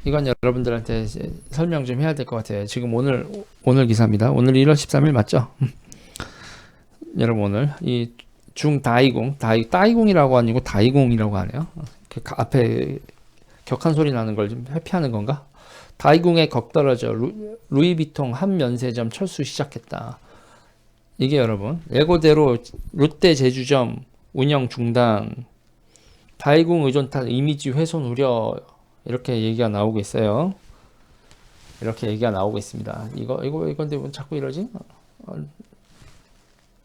이건 여러분들한테 설명 좀 해야 될 것 같아요. 지금 오늘 기사입니다. 오늘 1월 13일 맞죠? 여러분 오늘 이 중다이공, 다이공이라고 아니고 다이공이라고 하네요. 앞에 격한 소리 나는 걸 좀 회피하는 건가? 다이공에 격떨어져 루이비통 한 면세점 철수 시작했다. 이게 여러분 예고대로 롯데 제주점 운영 중단, 다이공 의존탄 이미지 훼손 우려, 이렇게 얘기가 나오고 있어요. 이렇게 얘기가 나오고 있습니다. 이건데 왜 자꾸 이러지?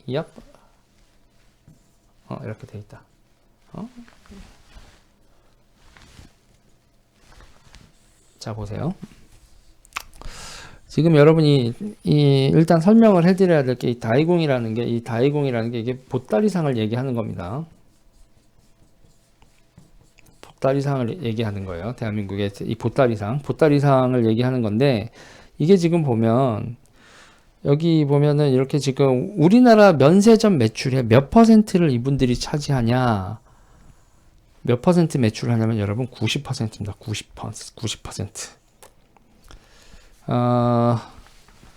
이약? 이렇게 돼 있다. 자, 보세요. 지금 여러분이 일단 설명을 해드려야 될 게 이 다이공이라는 게 이게 보따리상을 얘기하는 겁니다. 보따리상을 얘기하는 거예요. 대한민국의 이 보따리상을 얘기하는 건데, 이게 지금 보면 여기 보면은 이렇게 지금 우리나라 면세점 매출의 몇 퍼센트를 이분들이 차지하냐, 몇 퍼센트 매출을 하냐면 여러분 90%입니다. 90%.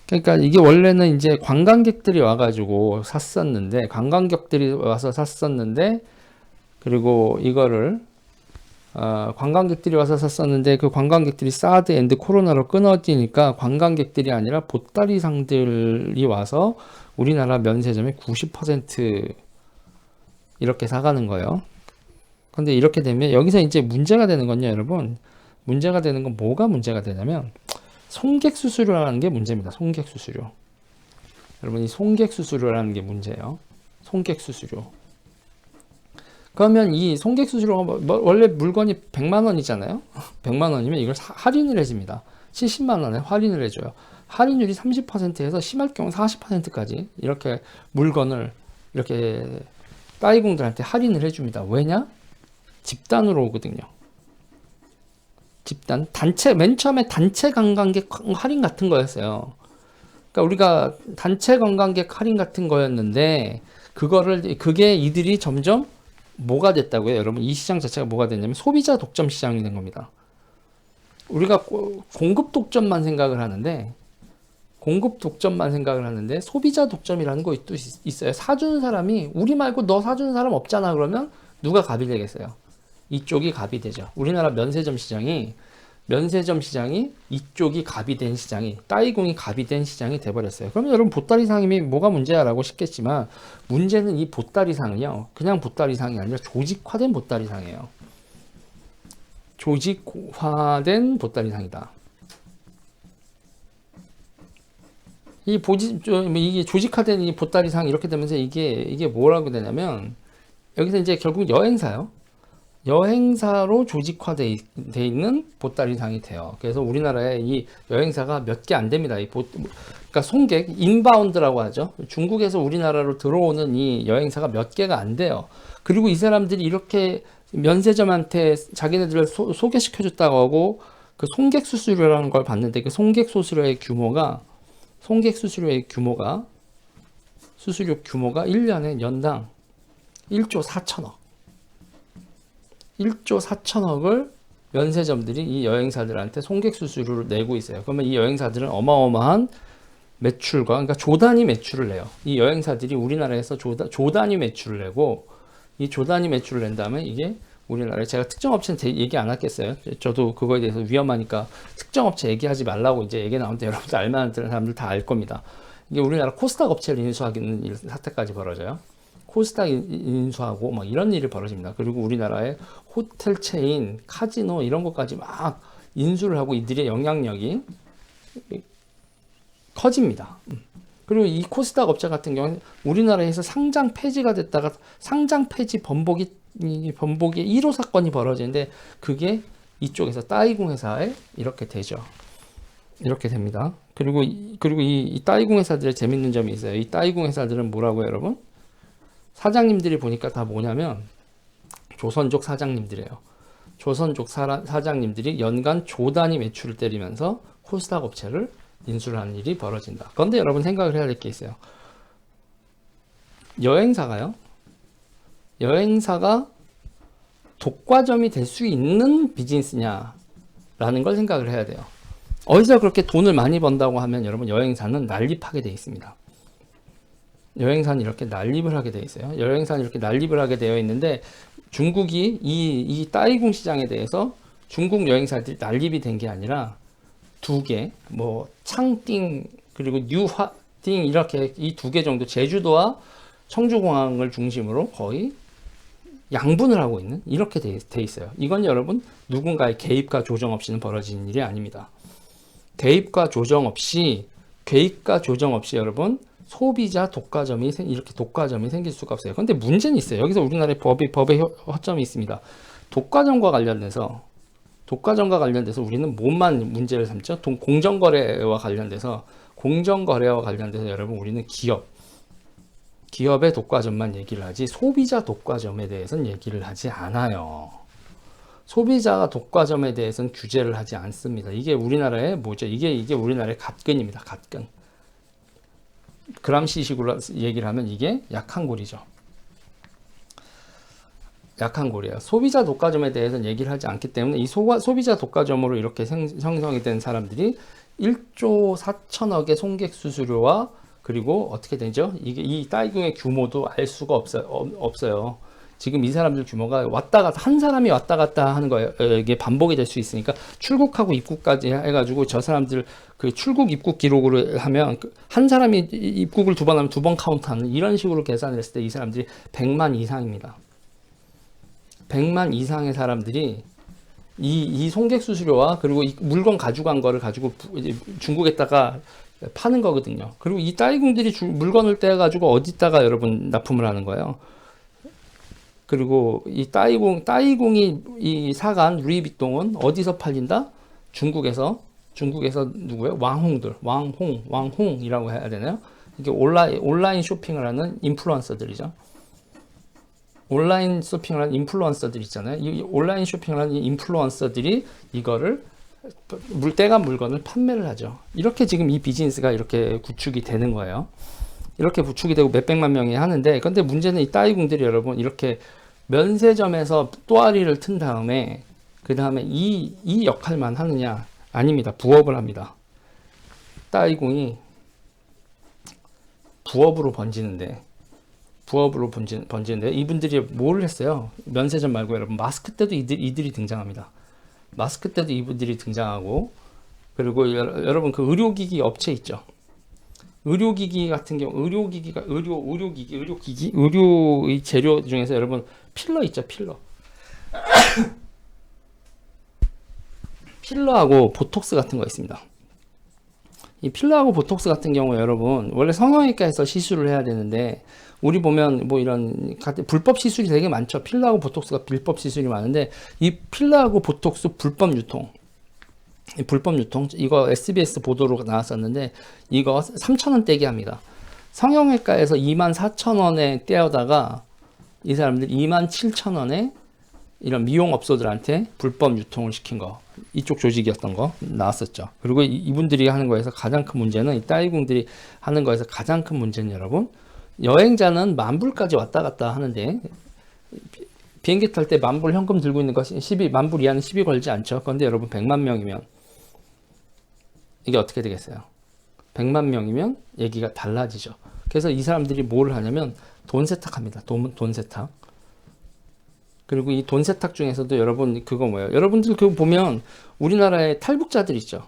그러니까 이게 원래는 이제 관광객들이 와가지고 관광객들이 와서 샀었는데, 그리고 이거를 관광객들이 와서 샀었는데 그 관광객들이 사드 앤드 코로나로 끊어지니까 관광객들이 아니라 보따리상들이 와서 우리나라 면세점의 90% 이렇게 사가는 거예요. 근데 이렇게 되면 여기서 이제 문제가 되는 건요, 여러분. 문제가 되는 건 뭐가 문제가 되냐면 손객 수수료라는 게 문제입니다. 손객 수수료. 여러분, 이 손객 수수료라는 게 문제예요. 손객 수수료. 그러면 이 손객 수수료가 원래 물건이 100만 원이잖아요. 100만 원이면 이걸 할인을 해줍니다. 70만 원에 할인을 해줘요. 할인율이 30%에서 심할 경우 40%까지 이렇게 물건을 이렇게 따이공들한테 할인을 해줍니다. 왜냐? 집단으로 오거든요. 맨 처음에 단체 관광객 할인 같은 거였어요. 그러니까 우리가 단체 관광객 할인 같은 거였는데, 그게 이들이 점점 뭐가 됐다고요? 여러분, 이 시장 자체가 뭐가 됐냐면 소비자 독점 시장이 된 겁니다. 우리가 공급 독점만 생각을 하는데 소비자 독점이라는 거 있어요. 사주는 사람이 우리 말고 너 사주는 사람 없잖아. 그러면 누가 갑이 되겠어요? 이쪽이 갑이 되죠. 우리나라 면세점 시장이 이쪽이 갑이 된 시장이, 따이공이 갑이 된 시장이 돼버렸어요. 그러면 여러분, 보따리상이 뭐가 문제야라고 싶겠지만, 문제는 이 보따리상은요, 그냥 보따리상이 아니라 조직화된 보따리상이에요. 조직화된 보따리상이다. 이게 조직화된 이 보따리상 이렇게 되면서 이게 뭐라고 되냐면, 여기서 이제 결국 여행사로 조직화되어 있는 보따리상이 돼요. 그래서 우리나라에 이 여행사가 몇 개 안 됩니다. 그러니까 손객, 인바운드라고 하죠. 중국에서 우리나라로 들어오는 이 여행사가 몇 개가 안 돼요. 그리고 이 사람들이 이렇게 면세점한테 자기네들을 소개시켜줬다고 하고 그 손객 수수료라는 걸 받는데, 그 손객 수수료의 규모가 1년에 연당 1조 4천억. 1조 4천억을 면세점들이 이 여행사들한테 손객 수수료를 내고 있어요. 그러면 이 여행사들은 어마어마한 매출과, 그러니까 조단위 매출을 내요. 이 여행사들이 우리나라에서 조단위 매출을 내고, 이 조단위 매출을 낸 다음에 이게 우리나라에, 제가 특정 업체는 얘기 안 하겠어요. 저도 그거에 대해서 위험하니까 특정 업체 얘기하지 말라고 이제 얘기 나오는데, 여러분들 알만한 사람들 다 알 겁니다. 이게 우리나라 코스닥 업체를 인수하기는 사태까지 벌어져요. 코스닥 인수하고 막 이런 일이 벌어집니다. 그리고 우리나라의 호텔 체인, 카지노 이런 것까지 막 인수를 하고 이들의 영향력이 커집니다. 그리고 이 코스닥 업체 같은 경우는 우리나라에서 상장 폐지가 됐다가 상장 폐지 번복의 1호 사건이 벌어지는데, 그게 이쪽에서 따이공 회사에 이렇게 되죠. 이렇게 됩니다. 그리고 이 따이공 회사들의 재밌는 점이 있어요. 이 따이공 회사들은 뭐라고요, 여러분? 사장님들이 보니까 다 뭐냐면 조선족 사장님들이에요. 조선족 사장님들이 연간 조단위 매출을 때리면서 코스닥 업체를 인수를 하는 일이 벌어진다. 그런데 여러분, 생각을 해야 될 게 있어요. 여행사가 독과점이 될 수 있는 비즈니스냐, 라는 걸 생각을 해야 돼요. 어디서 그렇게 돈을 많이 번다고 하면 여러분 여행사는 난립하게 돼 있습니다. 여행사는 이렇게 난립을 하게 돼 있어요. 여행사는 이렇게 난립을 하게 되어 있는데 중국이 이 따이궁 시장에 대해서 중국 여행사들이 난립이 된 게 아니라 두 개, 뭐 창띵 그리고 뉴화띵 이렇게 이 두 개 정도 제주도와 청주공항을 중심으로 거의 양분을 하고 있는 이렇게 돼 있어요. 이건 여러분 누군가의 개입과 조정 없이는 벌어지는 일이 아닙니다. 개입과 조정 없이 여러분 소비자 독과점이 이렇게 독과점이 생길 수가 없어요. 그런데 문제는 있어요. 여기서 우리나라의 법의 허점이 있습니다. 독과점과 관련돼서 우리는 뭐만 문제를 삼죠? 공정거래와 관련돼서 여러분 우리는 기업의 독과점만 얘기를 하지 소비자 독과점에 대해서는 얘기를 하지 않아요. 소비자가 독과점에 대해서는 규제를 하지 않습니다. 이게 우리나라의 뭐죠? 이게 우리나라의 갓근입니다. 갓근. 그람시식으로 얘기를 하면 이게 약한 골이죠. 약한 골이에요. 소비자 독과점에 대해서는 얘기를 하지 않기 때문에 이 소비자 독과점으로 이렇게 형성이 된 사람들이 1조 4천억의 손객 수수료와 그리고 어떻게 되죠? 이 따이궁의 규모도 알 수가 없어요. 지금 이 사람들 규모가 한 사람이 왔다 갔다 하는 거예요. 이게 반복이 될 수 있으니까 출국하고 입국까지 해가지고 저 사람들 그 출국 입국 기록으로 하면 한 사람이 입국을 2번 하면 2번 카운트하는 이런 식으로 계산을 했을 때 이 사람들이 100만 이상입니다. 100만 이상의 사람들이 이 손객 수수료와 그리고 이 물건 가져간 거를 가지고 중국에다가 파는 거거든요. 그리고 이 따이궁들이 물건을 떼가지고 어디다가 여러분 납품을 하는 거예요. 그리고 이 따이궁이 이 사간 루이비통은 어디서 팔린다? 중국에서 누구예요? 왕홍이라고 해야 되나요? 이게 온라인 쇼핑을 하는 인플루언서들이죠. 온라인 쇼핑을 하는 인플루언서들 있잖아요. 이 온라인 쇼핑을 하는 인플루언서들이 이거를 떼간 물건을 판매를 하죠. 이렇게 지금 이 비즈니스가 이렇게 구축이 되는 거예요. 이렇게 구축이 되고 몇백만 명이 하는데, 근데 문제는 이 따이궁들이 여러분 이렇게 면세점에서 또아리를 튼 다음에 그 다음에 이 역할만 하느냐? 아닙니다. 부업을 합니다. 따이궁이 부업으로 번지는데 이분들이 뭘 했어요? 면세점 말고 여러분 마스크 때도 이들이 등장합니다. 마스크 때도 이분들이 등장하고, 그리고 여러분 그 의료기기 업체 있죠. 의료기기 같은 경우 의료의 재료 중에서 여러분 필러 있죠. 필러하고 보톡스 같은 거 있습니다. 이 필러하고 보톡스 같은 경우 여러분 원래 성형외과에서 시술을 해야 되는데, 우리 보면 뭐 이런 불법 시술이 되게 많죠. 필러하고 보톡스가 불법 시술이 많은데, 이 필러하고 보톡스 불법 유통 이거 SBS 보도로 나왔었는데, 이거 3,000원 떼기 합니다. 성형외과에서 24,000원에 떼어다가 이 사람들 27,000원에 이런 미용업소들한테 불법 유통을 시킨 거, 이쪽 조직이었던 거 나왔었죠. 그리고 이분들이 하는 거에서 가장 큰 문제는, 이 따이궁들이 하는 거에서 가장 큰 문제는 여러분, 여행자는 만불까지 왔다 갔다 하는데 비행기 탈 때 만불 현금 들고 있는 거 만불 이하는 시비 걸지 않죠. 그런데 여러분 100만 명이면 이게 어떻게 되겠어요? 100만 명이면 얘기가 달라지죠. 그래서 이 사람들이 뭘 하냐면 돈 세탁합니다. 돈 세탁. 그리고 이 돈 세탁 중에서도 여러분 그거 뭐예요? 여러분들 그거 보면 우리나라에 탈북자들 있죠.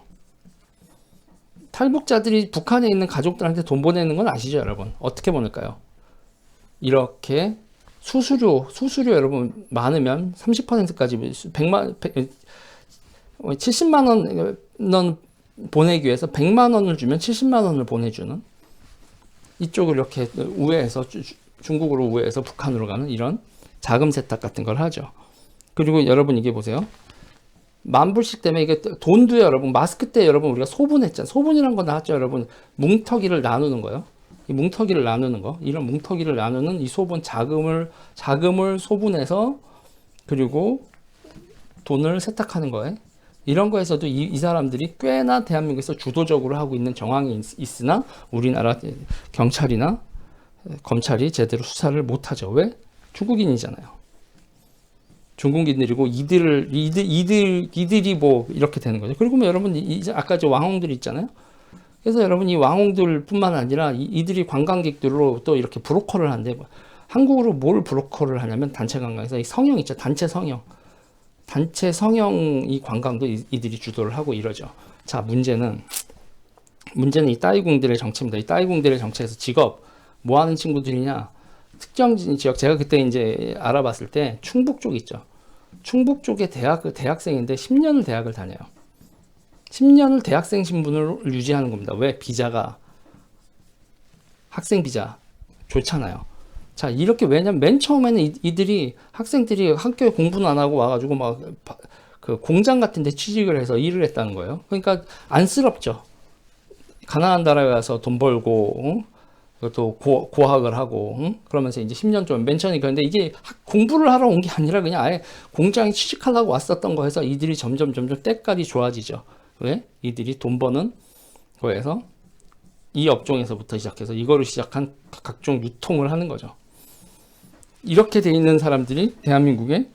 탈북자들이 북한에 있는 가족들한테 돈 보내는 건 아시죠, 여러분? 어떻게 보낼까요? 이렇게 수수료 여러분 많으면 30%까지 70만 원 보내기 위해서 100만 원을 주면 70만 원을 보내주는, 이쪽을 이렇게 우회해서 중국으로 우회해서 북한으로 가는 이런 자금 세탁 같은 걸 하죠. 그리고 여러분 이게 보세요. 만불씩 때문에 이게 돈도 여러분 마스크 때 여러분 우리가 소분했잖아요. 소분이란 거 나왔죠, 여러분. 뭉터기를 나누는 거요. 이 뭉터기를 나누는 거, 이런 뭉터기를 나누는 이 소분 자금을 소분해서 그리고 돈을 세탁하는 거예요. 이런 거에서도 이 사람들이 꽤나 대한민국에서 주도적으로 하고 있는 정황이 있으나 우리나라 경찰이나 검찰이 제대로 수사를 못하죠. 왜? 중국인이잖아요. 중국인들이고 이들이 뭐 이렇게 되는 거죠. 그리고 뭐 여러분 이제 아까 저 왕홍들 있잖아요. 그래서 여러분 이 왕홍들뿐만 아니라 이들이 관광객들로 또 이렇게 브로커를 한대. 한국으로 뭘 브로커를 하냐면 단체 관광에서 이 성형 있죠. 단체 성형 이 관광도 이들이 주도를 하고 이러죠. 자, 문제는 이 따이궁들의 정체입니다. 이 따이궁들의 정체에서 직업 뭐 하는 친구들이냐? 특정 지역, 제가 그때 이제 알아봤을 때 충북 쪽 있죠. 충북 쪽에 대학생인데 10년을 대학을 다녀요. 10년을 대학생 신분을 유지하는 겁니다. 왜? 비자가 학생 비자 좋잖아요. 자, 이렇게 왜냐면 맨 처음에는 이들이 학생들이 학교에 공부는 안 하고 와가지고 막 그 공장 같은 데 취직을 해서 일을 했다는 거예요. 그러니까 안쓰럽죠. 가난한 나라에 와서 돈 벌고, 또 고학을 하고, 그러면서 이제 10년 좀 맨 처음에 그런데 이게 공부를 하러 온 게 아니라 그냥 아예 공장에 취직하려고 왔었던 거에서 이들이 점점 때깔이 좋아지죠. 왜? 이들이 돈 버는 거에서 이 업종에서부터 시작해서 이거를 시작한 각종 유통을 하는 거죠. 이렇게 돼 있는 사람들이 대한민국에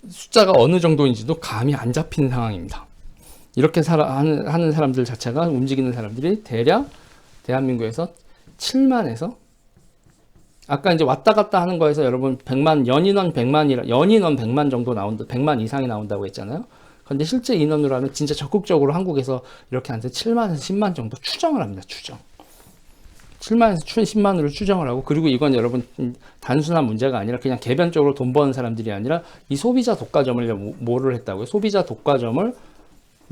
숫자가 어느 정도인지도 감이 안 잡히는 상황입니다. 이렇게 하는 사람들 자체가 움직이는 사람들이 대략 대한민국에서 7만에서 아까 이제 왔다 갔다 하는 거에서 여러분 100만 연인원 100만 정도 나온다. 100만 이상이 나온다고 했잖아요. 근데 실제 인원으로 하면 진짜 적극적으로 한국에서 이렇게 한 7만에서 10만 정도 추정을 합니다. 추정. 7만에서 10만으로 추정을 하고, 그리고 이건 여러분 단순한 문제가 아니라 그냥 개별적으로 돈 버는 사람들이 아니라 이 소비자 독과점을 뭐를 했다고요? 소비자 독과점이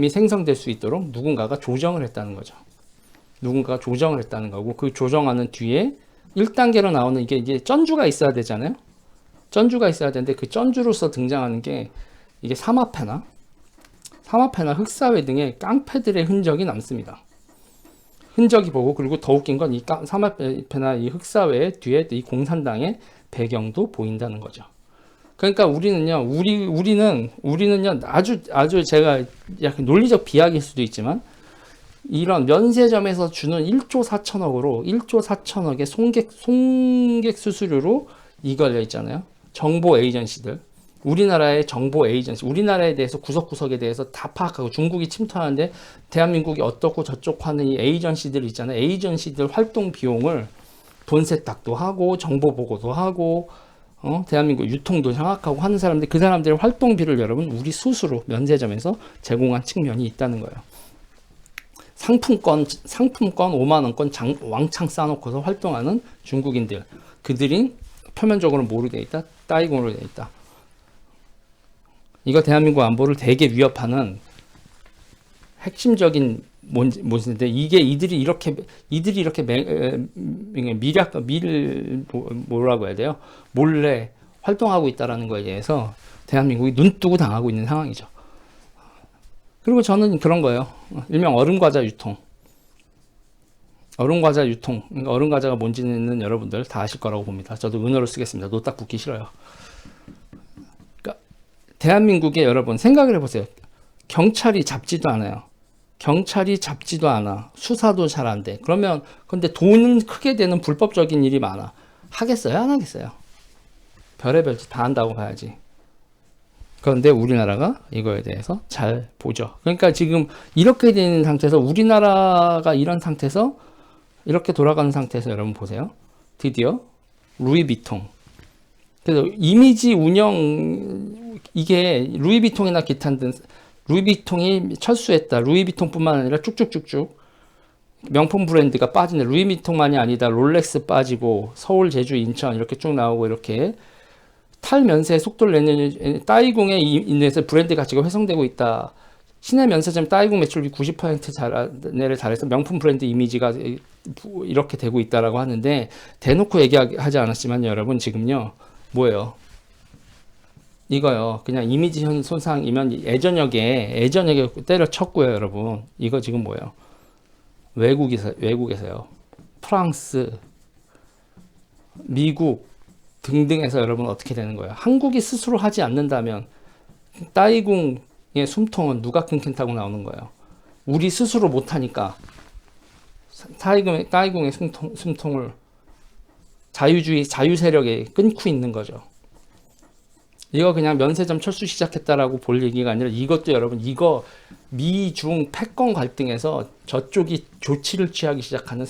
생성될 수 있도록 누군가가 조정을 했다는 거죠. 누군가가 조정을 했다는 거고, 그 조정하는 뒤에 1단계로 나오는 이게 이제 전주가 있어야 되잖아요. 전주가 있어야 되는데 그 전주로서 등장하는 게 이게 사마패나 흑사회 등의 깡패들의 흔적이 남습니다. 흔적이 보고, 그리고 더 웃긴 건 이 사마패나 이 흑사회 뒤에 이 공산당의 배경도 보인다는 거죠. 그러니까 우리는요 아주 제가 약간 논리적 비약일 수도 있지만, 이런 면세점에서 주는 1조 4천억으로 1조 4천억의 송객 수수료로 이걸려 있잖아요. 정보 에이전시들, 우리나라의 정보 에이전시, 우리나라에 대해서 구석구석에 대해서 다 파악하고, 중국이 침투하는데 대한민국이 어떻고 저쩌고 하는 이 에이전시들 있잖아요. 에이전시들 활동 비용을 돈 세탁도 하고 정보 보고도 하고 대한민국 유통도 장악하고 하는 사람들, 그 사람들의 활동비를 여러분 우리 스스로 면세점에서 제공한 측면이 있다는 거예요. 상품권 5만원권 왕창 싸놓고서 활동하는 중국인들, 그들이 표면적으로 뭐로 돼 있다? 따이공으로 돼 있다. 이거 대한민국 안보를 되게 위협하는 핵심적인 뭔지인데, 이게 이들이 이렇게 뭐라고 해야 돼요? 몰래 활동하고 있다라는 거에 대해서 대한민국이 눈뜨고 당하고 있는 상황이죠. 그리고 저는 그런 거예요. 일명 얼음과자 유통. 그러니까 얼음과자가 뭔지는 여러분들 다 아실 거라고 봅니다. 저도 은어를 쓰겠습니다. 노딱 붙기 싫어요. 그러니까 대한민국에 여러분 생각을 해보세요. 경찰이 잡지도 않아. 수사도 잘 안 돼. 근데 돈은 크게 되는 불법적인 일이 많아. 하겠어요? 안 하겠어요? 별의별 짓 다 한다고 봐야지. 그런데 우리나라가 이거에 대해서 잘 보죠. 그러니까 지금 이렇게 되는 상태에서, 우리나라가 이런 상태에서 이렇게 돌아가는 상태에서 여러분 보세요. 드디어 루이비통. 그래서 이미지 운영, 이게 루이비통이나 기타 등 루이비통이 철수했다. 루이비통뿐만 아니라 쭉쭉쭉쭉 명품 브랜드가 빠지네. 루이비통만이 아니다. 롤렉스 빠지고 서울, 제주, 인천 이렇게 쭉 나오고, 이렇게 탈면세 속도를 내는 따이궁에 인해서 브랜드 가치가 훼손되고 있다. 시내 면세점 따이궁 매출비 90%를 달해서 명품 브랜드 이미지가 이렇게 되고 있다라고 하는데, 대놓고 얘기하지 않았지만 여러분 지금요 뭐예요? 이거요 그냥 이미지 손상이면 예전역에 때려쳤고요. 여러분 이거 지금 뭐예요? 외국에서요. 프랑스, 미국 등등에서 여러분 어떻게 되는 거예요? 한국이 스스로 하지 않는다면 따이궁의 숨통은 누가 ክንክን타고 나오는 거예요? 우리 스스로 못하니까 따이궁의 숨통을 자유 세력에 끊고 있는 거죠. 이거 그냥 면세점 철수 시작했다라고 볼 얘기가 아니라 이것도 여러분 이거 미중 패권 갈등에서 저쪽이 조치를 취하기 시작하는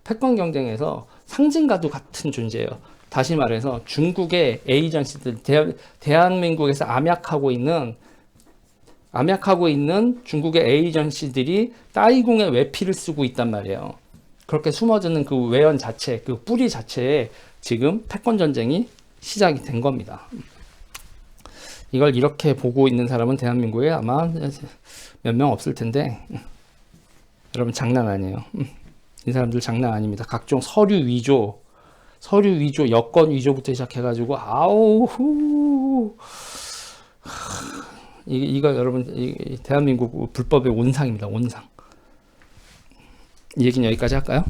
패권 경쟁에서 상징과도 같은 존재예요. 다시 말해서 중국의 에이전시들 대한민국에서 암약하고 있는 중국의 에이전시들이 따이궁의 외피를 쓰고 있단 말이에요. 그렇게 숨어드는 그 외연 자체, 그 뿌리 자체에 지금 패권 전쟁이 시작이 된 겁니다. 이걸 이렇게 보고 있는 사람은 대한민국에 아마 몇 명 없을 텐데 여러분 장난 아니에요. 이 사람들 장난 아닙니다. 각종 서류 위조, 여권 위조부터 시작해가지고 아우 이거 여러분 대한민국 불법의 온상입니다. 온상. 이 얘기는 여기까지 할까요?